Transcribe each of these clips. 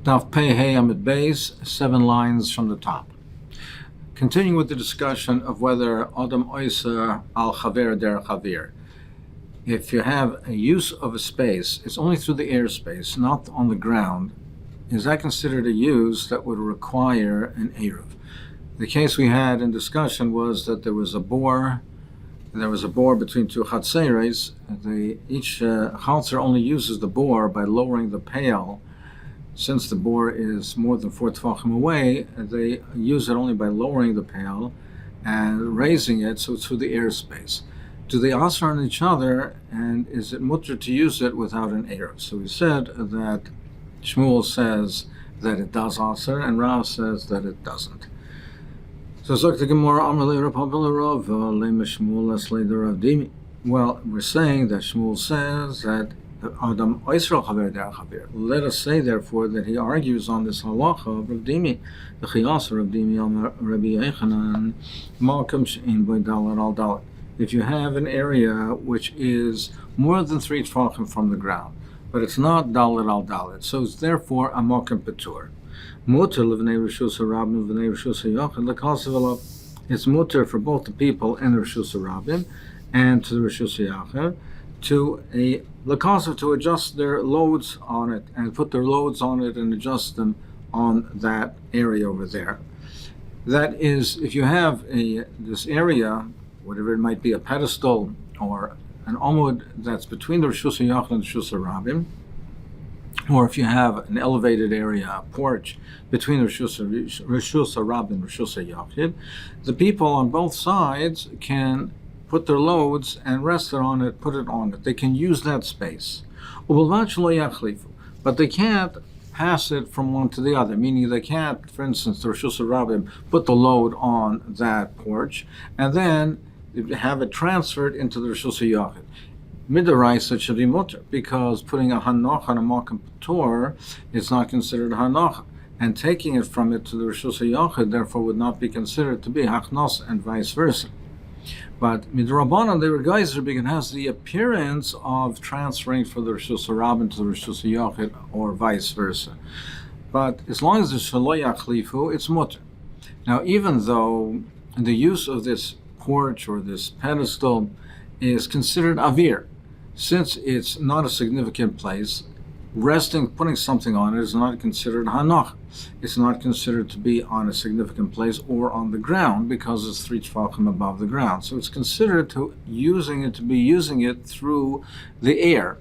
Daf Pei Hey Amud Beis, 7 lines from the top. Continuing with the discussion of whether Adam Oiser al Chaver der Chavir. If you have a use of a space, it's only through the airspace, not on the ground. Is that considered a use that would require an Eruv? The case we had in discussion was that there was a bore between two chatzeres. Each chatzer only uses the bore by lowering the pail. Since the bore is more than 4 tefachim away, they use it only by lowering the pail and raising it, so it's through the airspace. Do they answer on each other, and is it mutter to use it without an Eruv? So we said that Shmuel says that it does answer, and Rav says that it doesn't. So the Gemara, well, we're saying that Shmuel says that Adam Oisrael Chaver der Chavir. Let us say, therefore, that he argues on this halacha of Rav Dimi, the Chiyas of Rav Dimi al Rabbi Yechanan, Malkum she'in bo dalet al dalet. If you have an area which is more than 3 tefachim from the ground, but it's not dalet al dalet, so it's therefore a malkum petur. Mutter levnei reshus harabim v'nei reshus hayachid lekal. It's mutter for both the people and the reshus harabim and to the reshus hayachid to adjust their loads on it and put their loads on it and adjust them on that area over there. That is, if you have this area, whatever it might be, a pedestal or an amud that's between the reshus hayachid and the reshus harabim, or if you have an elevated area, a porch between the reshus harabim and reshus hayachid, the people on both sides can put their loads and rest it on it, put it on it. They can use that space. But they can't pass it from one to the other, meaning they can't, for instance, the Reshus Harabim put the load on that porch and then have it transferred into the Reshus Hayachid. Midaraisa should be mutter, because putting a hanoch on a malkum petur is not considered hanoch, and taking it from it to the Reshus Hayachid therefore would not be considered to be hachnos, and vice versa. But midrabanan, the Geyser begin has the appearance of transferring from the Reshus Harabim to the Reshus Hayachid, or vice versa. But as long as it's shelo yachlifu, it's mutter. Now, even though the use of this porch or this pedestal is considered avir, since it's not a significant place, putting something on it is not considered hanoch. It's not considered to be on a significant place or on the ground because it's 3 tefachim above the ground. So it's considered to be using it through the air.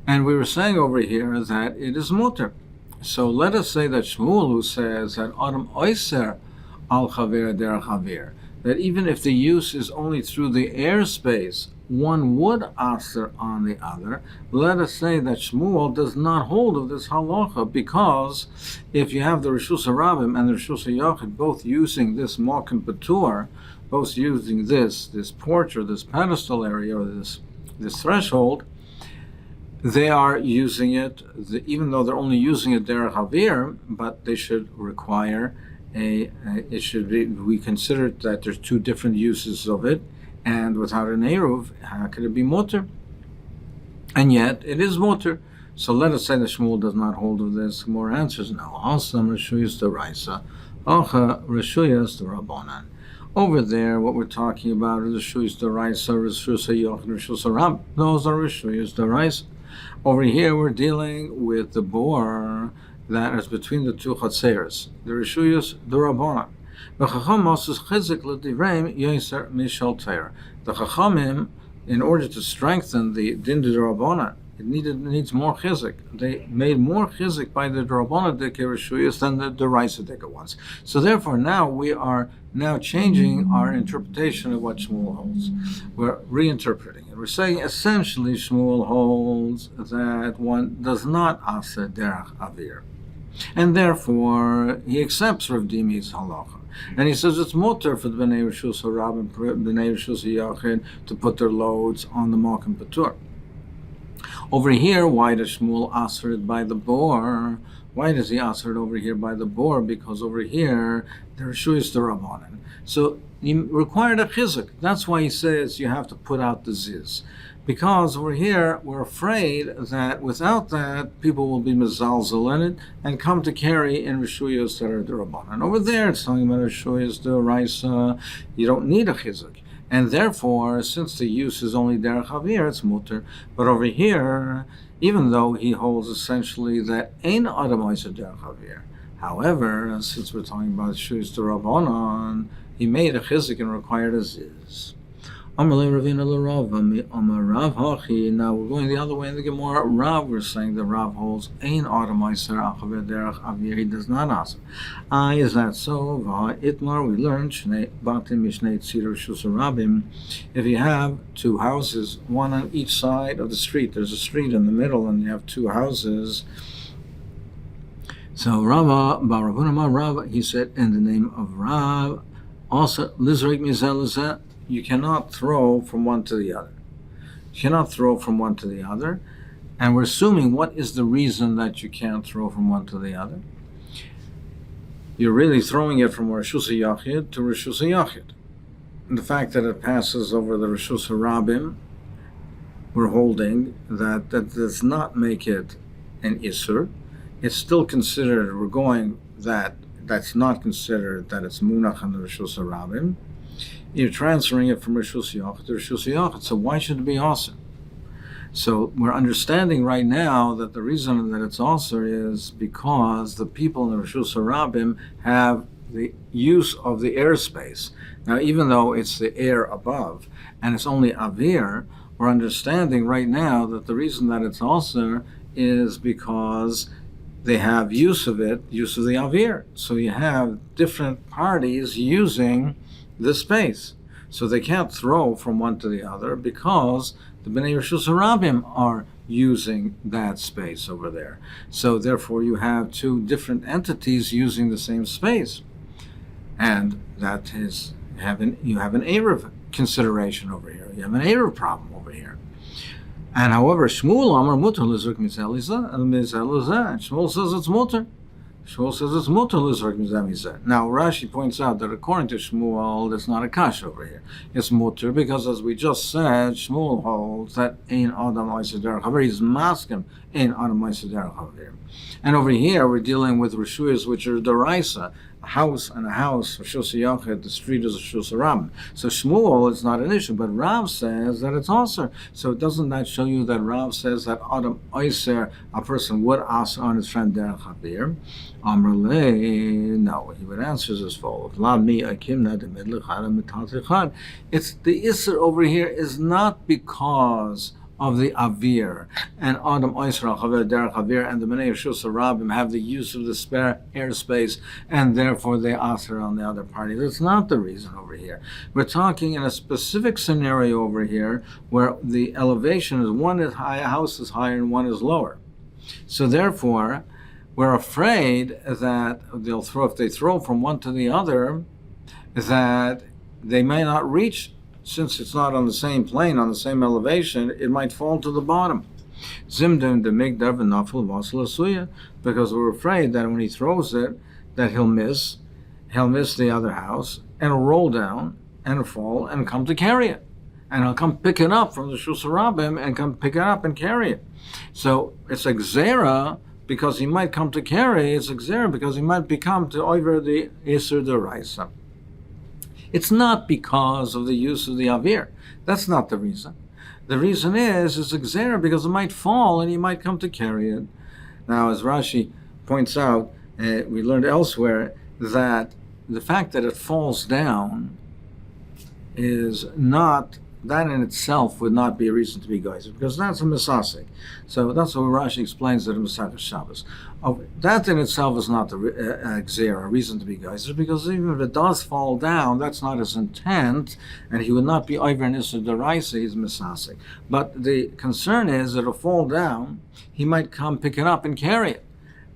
And we were saying over here that it is mutter. So let us say that Shmuel, who says that Adam Oiser al Chaver der Chavir, that even if the use is only through the airspace, one would aser on the other. Let us say that Shmuel does not hold of this halacha, because if you have the Reshus Harabim and the Reshus Hayachid both using this malkum petur, both using this porch or this pedestal area or this threshold, they are using it, even though they're only using it derech havir, but they should require we consider that there's 2 different uses of it, and without an Eruv, how could it be mutter? And yet, it is mutter. So let us say that Shmuel does not hold of this. More answers no. Hasam reshuyas deraisa, acha reshuyas derabanan. Over there, what we're talking about is reshuyas deraisa, reshus hayachid, reshus harabim. Those are reshuyas deraisa. Over here, we're dealing with the bore that is between the 2 chatzeres, the reshuyas derabanan. The Chachamim, in order to strengthen the din d'Rabbanan, it needs more chizik. They made more chizik by the D'Rabbanan reshuyas than the D'Oraisa ones. So therefore, now we are changing our interpretation of what Shmuel holds. We're reinterpreting it. We're saying essentially Shmuel holds that one does not asa derech avir, and therefore he accepts Rav Dimi's halacha. And he says it's mutter for the Bnei Reshus Harabim, Bnei Reshus Hayachid to put their loads on the malkum petur. Over here, why does Shmuel answer it by the bore? Why does he answer it over here by the bore? Because over here, the Reshuyas derabanan. So he required a chizuk. That's why he says you have to put out the ziz. Because over here, we're afraid that without that, people will be mezalzel in it and come to carry in Rishuyos that are D'Rabbanan. Over there, it's talking about Rishuyos D'Oraisa. You don't need a chizuk. And therefore, since the use is only derech avir, it's mutter. But over here, even though he holds essentially that ein adam oiser derech avir, however, since we're talking about Rishuyos D'Rabbanan, he made a chizuk and required as is. Now we're going the other way in the Gemara. Rav, we're saying the Rav holds ein adam oiser achaver derech avir. He does not ask. Is that so? Itmar, we learned shnei batim mishnei tzir rishus rabim. If you have two houses, one on each side of the street, there's a street in the middle, and you have two houses. So Rava, Baravunama Rav, he said in the name of Rav, also lizrik mizel. You cannot throw from one to the other. You cannot throw from one to the other. And we're assuming what is the reason that you can't throw from one to the other. You're really throwing it from Rishus HaYachid to Rishus HaYachid. And the fact that it passes over the Rishus HaRabim, we're holding that does not make it an Isur. It's still considered, we're going that's not considered that it's Munach on the Rishus HaRabim. You're transferring it from Rishus HaYachid to Rishus HaYachid. So why should it be Aser? So we're understanding right now that the reason that it's Aser is because the people in the Rishus HaRabim have the use of the airspace. Now, even though it's the air above and it's only Avir, we're understanding right now that the reason that it's Aser is because they have use of it, use of the Avir. So you have different parties using the space. So they can't throw from one to the other because the Bnei Rishus HaRabim are using that space over there. So therefore you have two different entities using the same space. And that is, you have an Erev consideration over here. You have an Erev problem over here. And however, Shmuel Amar Mutter Lizrak Mizel Izah, and Shmuel says it's Mutter. Shmuel says it's mutar lizrak mizeh. Now Rashi points out that according to Shmuel, there's not a kash over here. It's mutar because, as we just said, Shmuel holds that ein adam oiser derech avir. He's maskim ein adam oiser derech avir. And over here we're dealing with reshuyos which are deraisa, a house and a house. Rishus HaYachid, the street is Rishus HaRabim. So Shmuel is not an issue, but Rav says that it's aser. So doesn't that show you that Rav says that adam oiser, a person would ask on his friend derech avir? No, he would answer as follows. It's the Isser over here is not because of the Avir and Adam Oisra Chaver Derech Avir and the Bnei Rishus HaRabim have the use of the spare airspace and therefore they answer on the other party. That's not the reason over here. We're talking in a specific scenario over here where the elevation is one is high, a house is higher and one is lower. So therefore, we're afraid that they'll throw, if they throw from one to the other, that they may not reach, since it's not on the same plane, on the same elevation, it might fall to the bottom. Because we're afraid that when he throws it, that he'll miss the other house, and it'll roll down, and it'll fall, and come to carry it. And he'll come pick it up from the Rishus HaRabim, and come pick it up and carry it. So it's a gzera, because he might come to carry, it's a gzera because he might become to over the Isser D'Oraisa. It's not because of the use of the Avir. That's not the reason. The reason is it's a gzera because it might fall and he might come to carry it. Now, as Rashi points out, we learned elsewhere that the fact that it falls down is not, that in itself would not be a reason to be geyser, because that's a misasik. So that's what Rashi explains that in Masechet Shabbos. That in itself is not the gzera, a reason to be geyser, because even if it does fall down, that's not his intent, and he would not be over an Issa D'Oraisa, he's misasik. But the concern is that it'll fall down, he might come pick it up and carry it.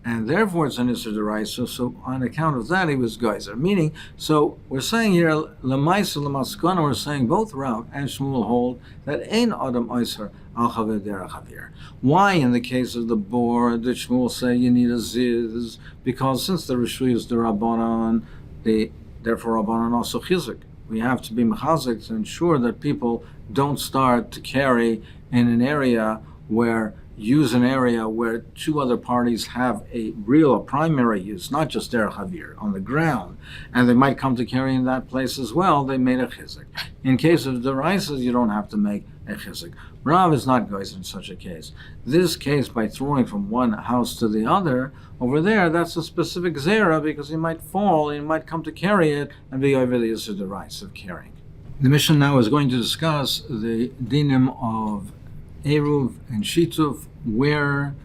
And therefore it's an Issa D'Oraisa, so on account of that he was geyser. Meaning, so we're saying here, L'maisa L'maskana, we're saying both Rav and Shmuel hold that ein adam oiser al chaver derech avir. Why in the case of the board did Shmuel say you need a ziz? Because since the Rishuyos is the Rabbanan, therefore Rabbanan also chizuk. We have to be mechazik to ensure that people don't start to carry in an area where two other parties have a primary use, not just derech havir, on the ground, and they might come to carry in that place as well, they made a chizik. In case of deraisa, you don't have to make a chizik. Rav is not goes in such a case. This case, by throwing from one house to the other, over there, that's a specific zera, because he might fall, and he might come to carry it, and be over the use of deraisa of carrying. The mission now is going to discuss the dinim of Eruv and Shituf. Where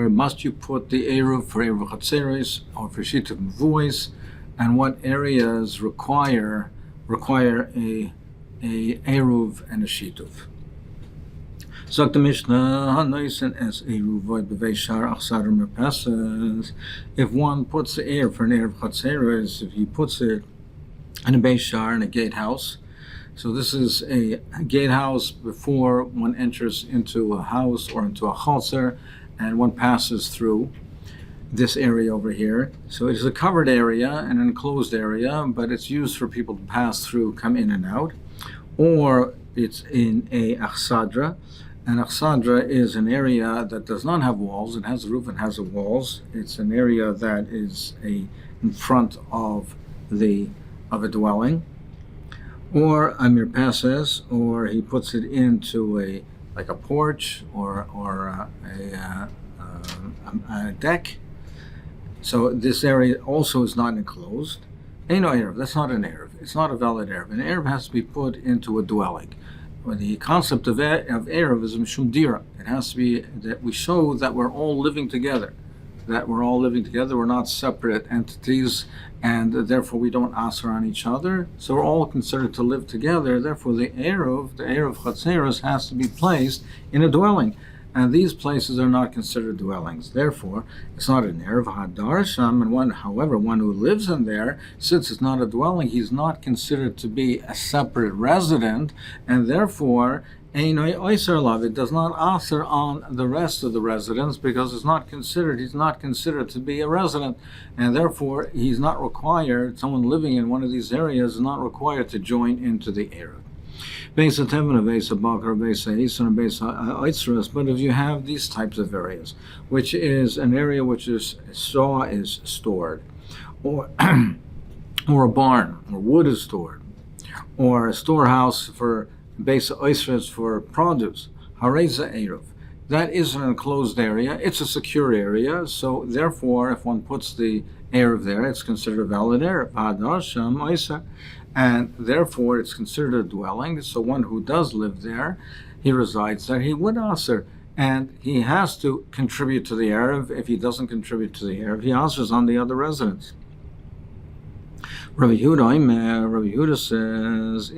must you put the Eruv for Eruv Chatzeres or for Shituf Mvuos, and what areas require a Eruv and a Shituf. Sagt the Mishnah, Hanoisen es Eruv b'veishar achsar merpesses. If one puts the Eruv for an Eruv Chatzeres, if he puts it in a Beishar, in a gatehouse. So this is a gatehouse before one enters into a house or into a chalzer, and one passes through this area over here. So it is a covered area, an enclosed area, but it's used for people to pass through, come in and out. Or it's in a achsadra. An achsadra is an area that does not have walls. It has a roof, it has walls. It's an area that is in front of a dwelling. Or a mirpases, or he puts it into a porch or a deck. So this area also is not enclosed. Ain't no Erev. That's not an Erev. It's not a valid Erev. An Erev has to be put into a dwelling. Well, the concept of Erev is mishum dira. It has to be that we show that we're all living together. We're not separate entities, and therefore we don't answer on each other. So we're all considered to live together. Therefore, the Eruv Chatzeros, has to be placed in a dwelling, and these places are not considered dwellings. Therefore, it's not an Eruv Hadarsham, and one who lives in there, since it's not a dwelling, he's not considered to be a separate resident, and therefore it does not answer on the rest of the residents, because he's not considered to be a resident, and therefore he's not required, someone living in one of these areas is not required to join into the Eruv. But if you have these types of areas, which is an area which straw is stored, or or a barn, or wood is stored, or a storehouse for base oysters for produce, hareza eruv. That is an enclosed area. It's a secure area. So therefore, if one puts the eruv there, it's considered a valid eruv. Hadasham oysa, and therefore it's considered a dwelling. So one who does live there, he resides there, he would answer, and he has to contribute to the eruv. If he doesn't contribute to the eruv, he answers on the other residents. Rabbi Yehuda says,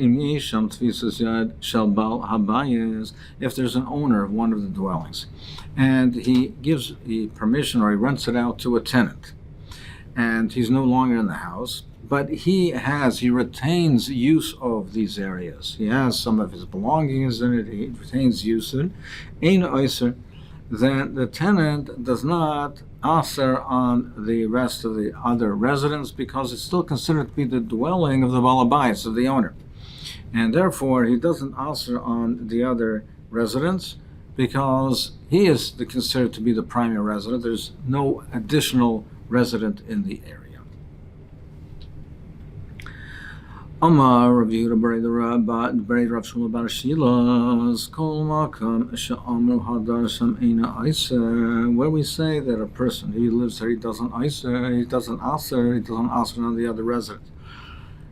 if there's an owner of one of the dwellings, and he gives the permission or he rents it out to a tenant, and he's no longer in the house, but he retains use of these areas. He has some of his belongings in it, he retains use in it. Then the tenant does not aser on the rest of the other residents, because it's still considered to be the dwelling of the balabais, of the owner. And therefore, he doesn't aser on the other residents, because he is considered to be the primary resident. There's no additional resident in the area. Amar Rav Yehuda Berei Rav Shmuel Bar Shilas Kol Makam She'amru Hadarsham Eina Eiser, where we say that a person who lives there, he doesn't aser on the other residents,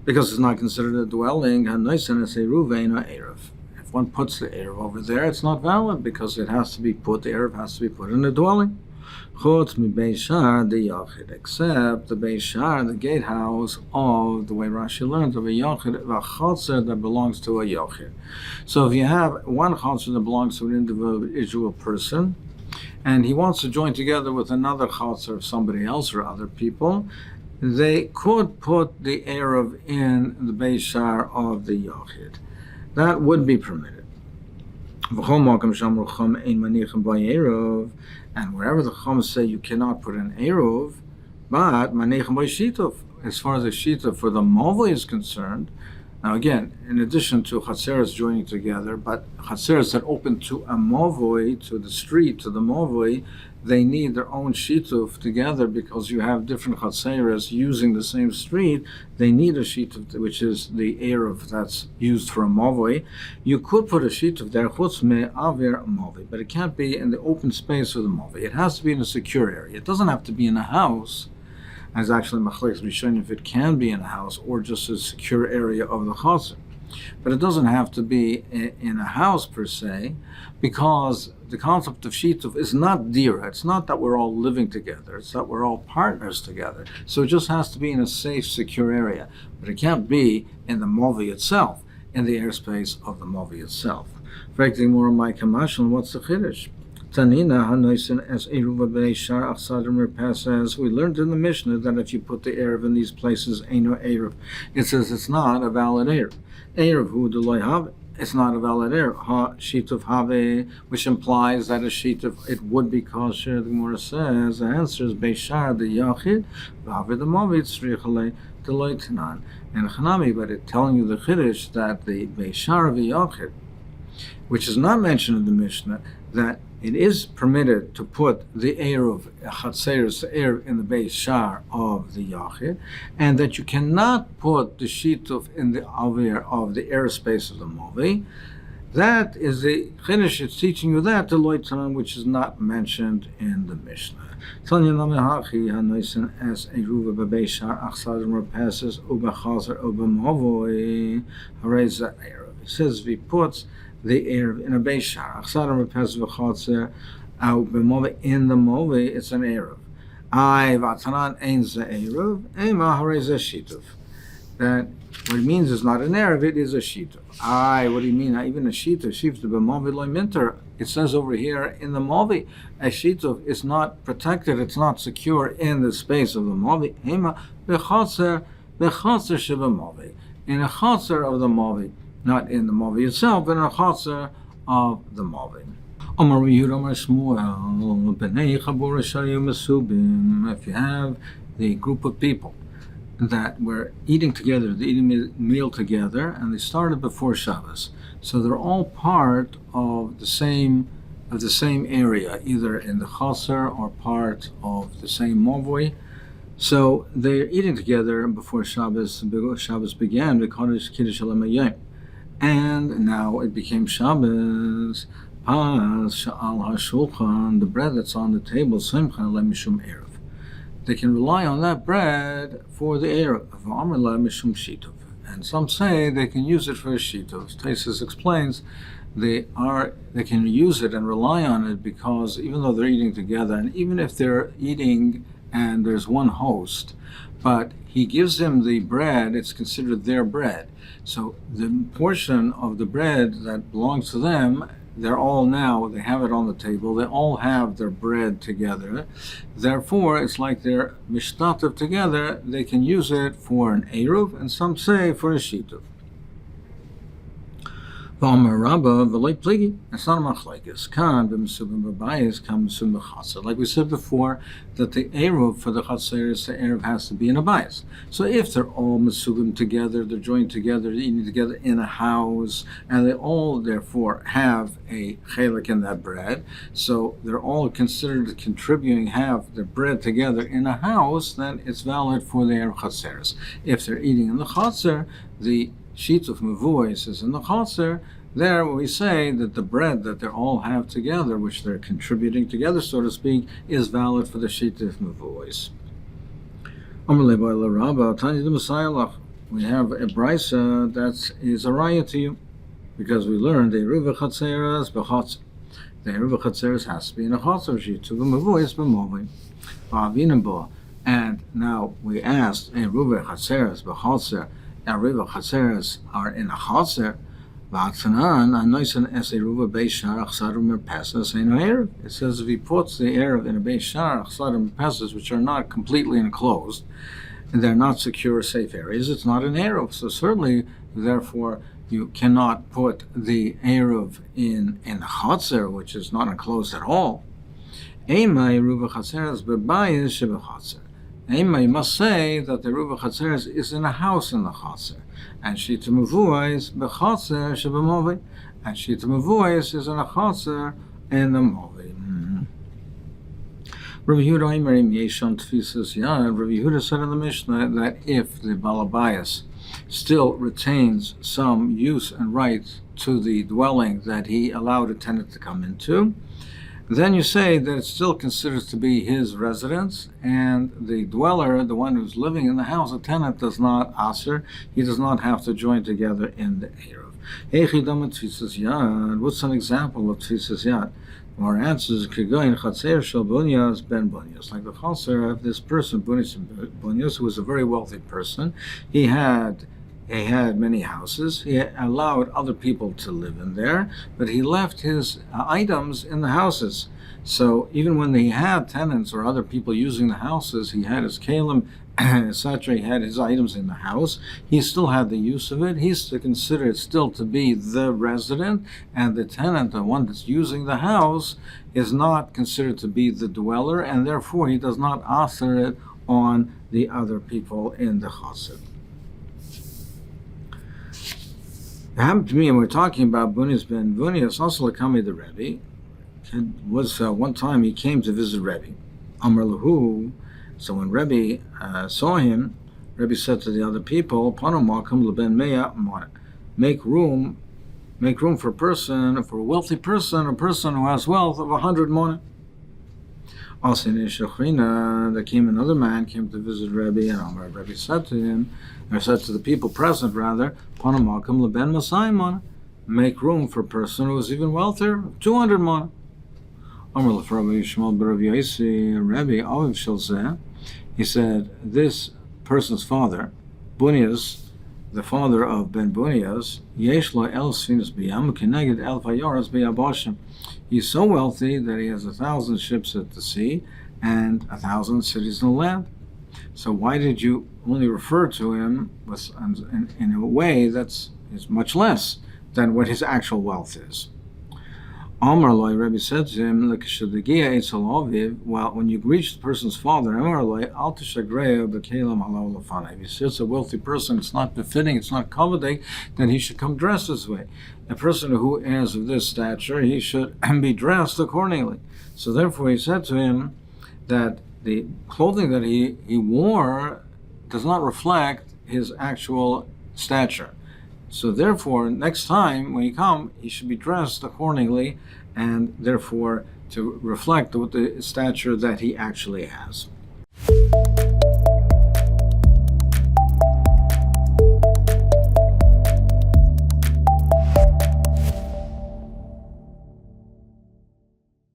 because it's not considered a dwelling. Hanoisen es Eruv Eina Eruv. If one puts the Eruv over there, it's not valid, because it has to be put. The Eruv has to be put in a dwelling. Chutz mi Beishar the Yachid, except the Beishar, the gatehouse of the way Rashi learned of a Yachid, a Chutzer that belongs to a Yachid. So if you have one Chutzer that belongs to an individual person, and he wants to join together with another Chutzer of somebody else or other people, they could put the Eruv in the Beishar of the Yachid. That would be permitted. And wherever the Chum say you cannot put an Eruv, but Manechem by Shituf, as far as the Shituf for the Mova is concerned, Now again, in addition to Chatzeres joining together, but Chatzeres that open to a Movoi, to the street, to the Movoi, they need their own shituf together because you have different Chatzeres using the same street. They need a shituf, which is the Eruv that's used for a Movoi. You could put a shituf there, chutz me'aver Movoi, but it can't be in the open space of the Movoi. It has to be in a secure area. It doesn't have to be in a house. As actually Machlekes Rishonim if it can be in a house or just a secure area of the chaser. But it doesn't have to be in a house per se, because the concept of shituf is not dira. It's not that we're all living together. It's that we're all partners together. So it just has to be in a safe, secure area. But it can't be in the movi itself, in the airspace of the movi itself. Frankly, more on my kamashal, what's the chiddush? Tanina hanoisen as eruva beishar achsadim repasses. We learned in the Mishnah that if you put the eruv in these places, eino eruv, it says it's not a valid eruv. Eruv hu deloy have. It's not a valid eruv. Ha shituf have, which implies that a shituf it would be kosher. The Gemara says the answer is beishar the yachid, v'ave the mavit tzrichale deloy tanan. And chanami, but it's telling you the chiddush that the beishar of the yachid, which is not mentioned in the Mishnah, that it is permitted to put the Eruv, Chatzeres Eruv, in the base shar of the Yachid, and that you cannot put the Shituf in the Avir of the airspace of the Movi. That is the Chiddush, it's teaching you that, the Loitanan, which is not mentioned in the Mishnah. Tanya Namihachi, Hanoisen as Eruv Bebe Shar, Achsadim Repasses, Uba Chazer, Uba Movoi, Hareza Eruv. It says, he puts the Eruv in a Beis Shar. Achsadim repes v'chotzer out b'movei, in the movei, it's an Eruv. Ay v'atanan ein ze Eruv, ema harei ze shituf. That what it means is not an Eruv, it is a shituf. Ay, what do you mean? Even a shituf, shituf b'movei loy minter. It says over here in the movei, a shituf is not protected, it's not secure in the space of the movei. Ema b'chotzer sheb'movei, in a chotzer of the movei. Not in the Mavi itself, but in a chaser of the Mavi. If you have the group of people that were eating together, they eating a meal together, and they started before Shabbos, so they're all part of the same area, either in the chaser or part of the same Mavoi. So they're eating together before Shabbos began, because Kiddush Halayim. And now it became Shabbos. Pas sha'al hashulchan, the bread that's on the table, simchan lemishum erev. They can rely on that bread for the erev. V'amar lemishum shitov. And some say they can use it for a shitov. Taisus explains they can use it and rely on it because even though they're eating together, and even if they're eating and there's one host, but he gives them the bread, it's considered their bread. So the portion of the bread that belongs to them, they have it on the table, they all have their bread together. Therefore, it's like they're mishtatev together, they can use it for an eruv, and some say for a shituv. V'amar Rabba v'loi pligi. It's not a machlekes. Kan b'mesubim b'bayis, kan b'mesubim b'chaser. Like we said before, that the eruv for the chatzeres, the eruv has to be in a bayis. So if they're all mesubim together, they're joined together, they're eating together in a house, and they all therefore have a chelik in that bread, so they're all considered contributing, have their bread together in a house, then it's valid for the eruv chatzeres. If they're eating in the chatzer, the sheet of mevuos is in the chaser. There we say that the bread that they all have together, which they're contributing together, so to speak, is valid for the sheet of mevuos. We have a brisa that is a raya to you, because we learned the eruv chatzeres b'chatzer. The eruv chatzeres has to be in a chatzer, sheet of mevuos b'movim. And now we asked eruv chatzeres b'chatzer. Eruv chatzeres are in a chatzer. It says if he puts the eruv in a beis shar achsadim merpesses, which are not completely enclosed and they're not secure, safe areas, it's not an eruv. So certainly, therefore, you cannot put the eruv in a chatzer, which is not enclosed at all. Ema, you must say that the Eruv Chatzeres is in a house in the Chatzer. And Shita Mevuos b'Chatzer sheb'Movi. And Shita Mevuos is in a Chatzer in the Movi. Rabbi Yehuda said in the Mishnah that if the Balabayas still retains some use and right to the dwelling that he allowed a tenant to come into, then you say that it's still considered to be his residence, and the dweller, the one who's living in the house, a tenant, does not aser, he does not have to join together in the Eruv. What's an example of Tfisas Yad? Our answer is Kigoyin Chatzer Shel Bunyas Ben Bunyas. Like the Chatzer of this person, Bunyas, who was a very wealthy person. He had many houses. He allowed other people to live in there, but he left his items in the houses. So even when he had tenants or other people using the houses, he had his kalim, etc. He had his items in the house. He still had the use of it. He's to consider it still to be the resident, and the tenant, the one that's using the house, is not considered to be the dweller, and therefore he does not author it on the other people in the chassid. It happened to me, and we're talking about Bunyas ben Bunyas, also Lakami the Rebbe. It was one time he came to visit Rebbe. Amar Lahu. So when Rebbe saw him, Rebbe said to the other people, make room for a person, for a wealthy person, a person who has wealth of 100 money. Also in Shechrina, there came another man, came to visit Rebbe, and Rebbe said to him, or said to the people present rather, make room for a person who is even wealthier, 200 money. He said, this person's father, Bunyas, the father of Ben Bunyas, he's so wealthy that he has 1,000 ships at the sea and 1,000 cities in the land. So why did you only refer to him in a way that's much less than what his actual wealth is? Amar Loi, Rebbe said to him, well, when you reach the person's father, if he says a wealthy person, it's not befitting, it's not coveting, then he should come dressed this way. A person who is of this stature, he should be dressed accordingly. So therefore he said to him that the clothing that he wore does not reflect his actual stature. So therefore, next time when you come, he should be dressed accordingly, and therefore to reflect the stature that he actually has.